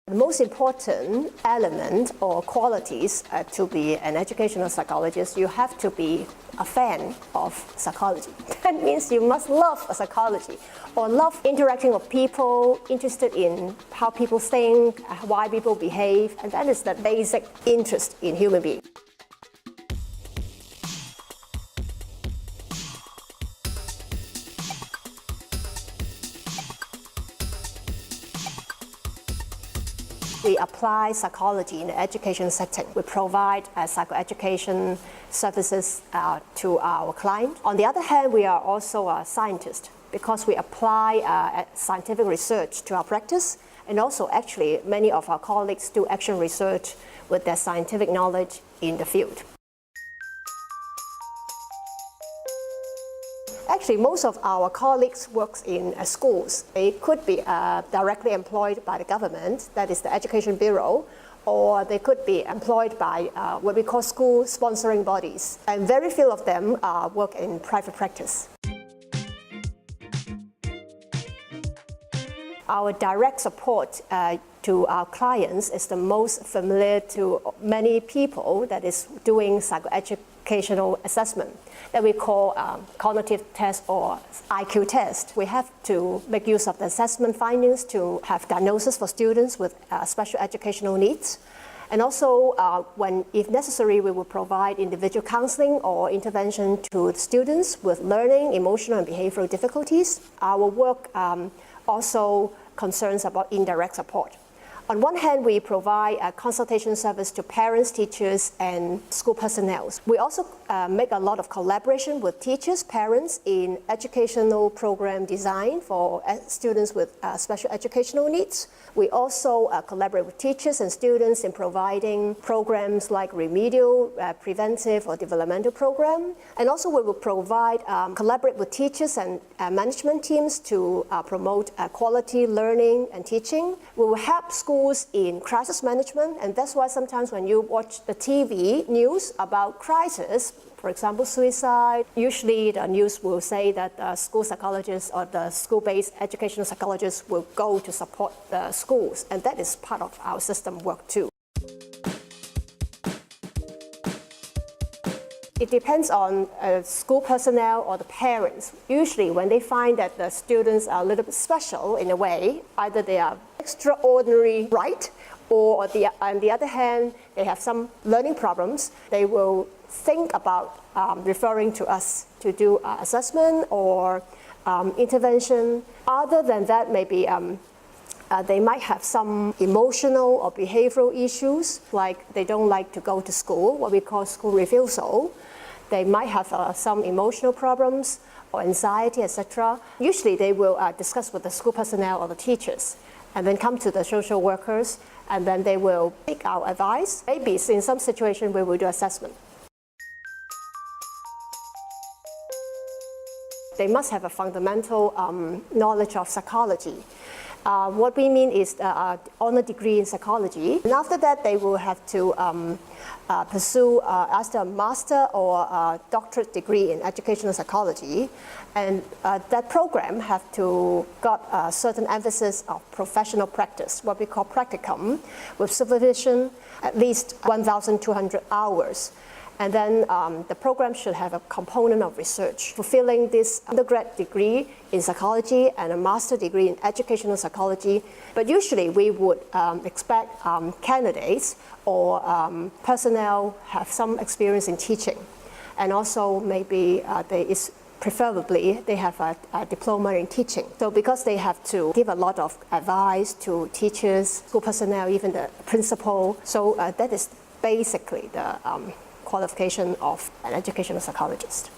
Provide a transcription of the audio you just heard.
The most important element or qualities to be an educational psychologist, you have to be a fan of psychology. That means you must love psychology or love interacting with people, interested in how people think, why people behave, and that is the basic interest in human beings. We apply psychology in the education setting. We provide psychoeducation services to our client. On the other hand, we are also a scientist because we apply scientific research to our practice, and also actually many of our colleagues do action research with their scientific knowledge in the field. Actually, most of our colleagues work in schools. They could be directly employed by the government, that is the Education Bureau, or they could be employed by what we call school sponsoring bodies. And very few of them work in private practice. Our direct support to our clients is the most familiar to many people, that is doing psychoeducational assessment that we call cognitive test or IQ test. We have to make use of the assessment findings to have diagnosis for students with special educational needs. And also, if necessary, we will provide individual counseling or intervention to students with learning, emotional, and behavioral difficulties. Our work also concerns about indirect support. On one hand, we provide a consultation service to parents, teachers, and school personnel. We also make a lot of collaboration with teachers, parents in educational program design for students with special educational needs. We also collaborate with teachers and students in providing programs like remedial, preventive, or developmental program. And also we will collaborate with teachers and management teams to promote quality learning and teaching. We will help schools in crisis management, and that's why sometimes when you watch the TV news about crisis, for example, suicide, usually the news will say that the school psychologists or the school-based educational psychologists will go to support the schools, and that is part of our system work too. It depends on school personnel or the parents. Usually when they find that the students are a little bit special in a way, either they are extraordinary bright, or on the other hand, they have some learning problems, they will think about referring to us to do assessment or intervention. Other than that, maybe they might have some emotional or behavioral issues, like they don't like to go to school, what we call school refusal. They might have some emotional problems or anxiety, etc. Usually they will discuss with the school personnel or the teachers, and then come to the social workers, and then they will seek our advice. Maybe in some situation we will do assessment. They must have a fundamental knowledge of psychology. What we mean is honor degree in psychology. And after that, they will have to pursue either a master or a doctorate degree in educational psychology. And that program have to got a certain emphasis of professional practice, what we call practicum, with supervision, at least 1,200 hours. And then the program should have a component of research, fulfilling this undergrad degree in psychology and a master degree in educational psychology. But usually we would expect candidates or personnel have some experience in teaching. And also maybe preferably they have a diploma in teaching. So because they have to give a lot of advice to teachers, school personnel, even the principal. So that is basically the qualification of an educational psychologist.